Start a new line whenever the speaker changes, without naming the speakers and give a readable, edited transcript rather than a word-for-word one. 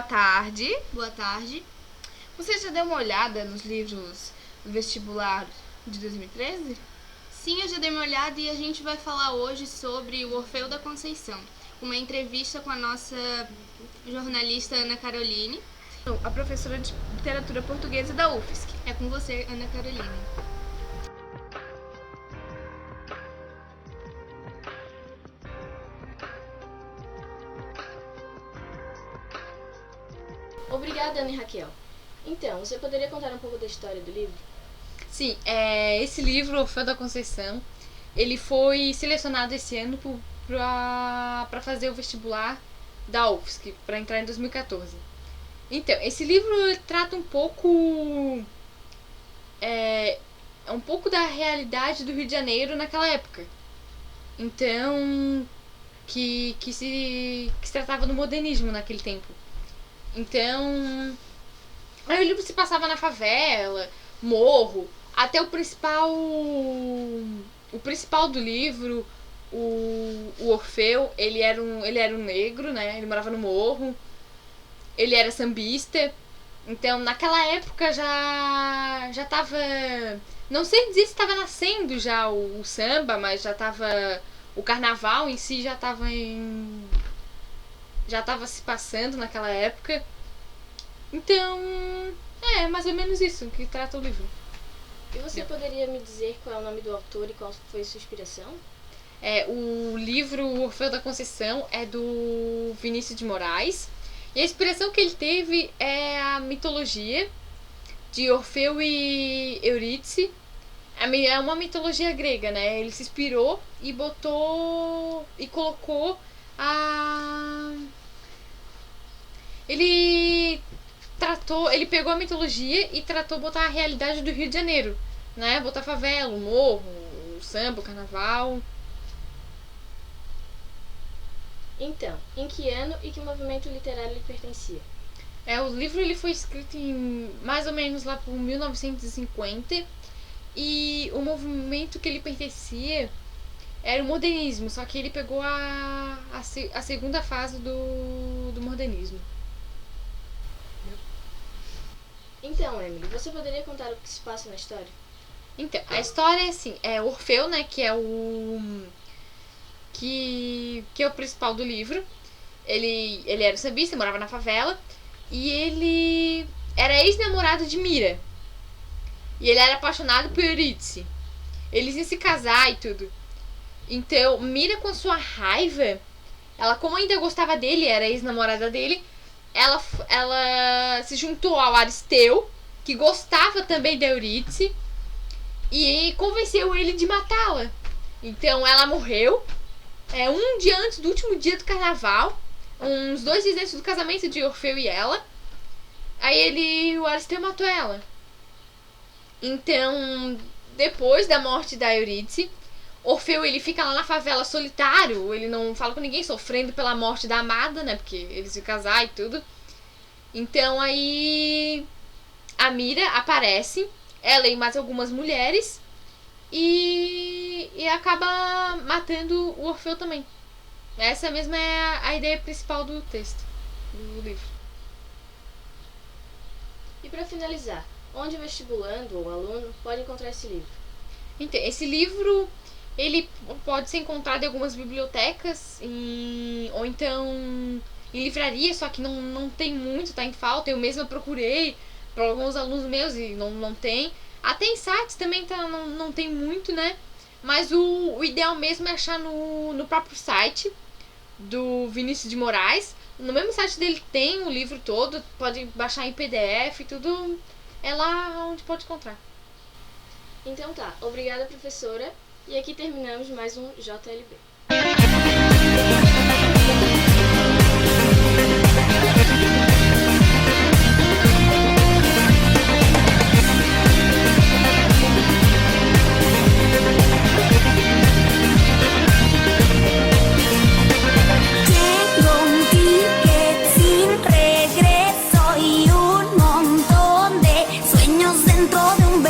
tarde.
Boa tarde.
Você já deu uma olhada nos livros do vestibular de 2013?
Sim, eu já dei uma olhada e a gente vai falar hoje sobre o Orfeu da Conceição. Uma entrevista com a nossa jornalista Ana Caroline.
A professora de literatura portuguesa da UFSC.
É com você, Ana Caroline.
Obrigada, Ana e Raquel. Então, você poderia contar um pouco da história do livro?
Sim, esse livro, Orfeu da Conceição, ele foi selecionado esse ano para fazer o vestibular da UFSC, para entrar em 2014. Então, esse livro trata um pouco da realidade do Rio de Janeiro naquela época. Então, que se tratava do modernismo naquele tempo. Então, aí o livro se passava na favela, morro, até o principal do livro, o Orfeu, ele era um negro, né? Ele morava no morro, ele era sambista. Então, naquela época já tava, não sei dizer se estava nascendo já o samba, mas já tava, o carnaval em si já tava se passando naquela época. Então, é mais ou menos isso que trata o livro.
E você poderia me dizer qual é o nome do autor e qual foi sua inspiração?
O livro Orfeu da Conceição é do Vinícius de Moraes. E a inspiração que ele teve é a mitologia de Orfeu e Eurídice. É uma mitologia grega, né? Ele se inspirou e colocou Ele pegou a mitologia e tratou botar a realidade do Rio de Janeiro, né? Botar a favela, o morro, o samba, o carnaval.
Então, em que ano e que movimento literário ele pertencia?
O livro ele foi escrito em mais ou menos lá por 1950 e o movimento que ele pertencia era o modernismo, só que ele pegou a segunda fase do modernismo.
Então, Emily, você poderia contar o que se passa na história?
Então, a história é assim, Orfeu, né, que é o principal do livro. Ele era sambista, morava na favela, e ele era ex-namorado de Mira. E ele era apaixonado por Eurídice. Eles iam se casar e tudo. Então, Mira, com sua raiva, ela, como ainda gostava dele, era ex-namorada dele, ela se juntou ao Aristeu, que gostava também da Eurídice, e convenceu ele de matá-la. Então ela morreu um dia antes do último dia do carnaval, uns 2 dias antes do casamento de Orfeu e ela. Aí o Aristeu matou ela. Então, depois da morte da Eurídice, Orfeu ele fica lá na favela solitário, ele não fala com ninguém, sofrendo pela morte da amada, né? Porque eles se casar e tudo. Então aí a Mira aparece, ela e mais algumas mulheres, e acaba matando o Orfeu também. Essa mesma é a ideia principal do texto, do livro.
E para finalizar, onde o vestibulando ou aluno pode encontrar esse livro?
Então, esse livro ele pode ser encontrado em algumas bibliotecas ou então em livraria, só que não tem muito, tá em falta. Eu mesma procurei para alguns alunos meus e não tem. Até em sites também não tem muito, né? Mas o ideal mesmo é achar no próprio site do Vinícius de Moraes. No mesmo site dele tem o livro todo, pode baixar em PDF, tudo é lá onde pode encontrar.
Então tá, obrigada, professora. E aqui terminamos mais um JLB.
Tengo un ticket sin regreso y un montón de sueños dentro de un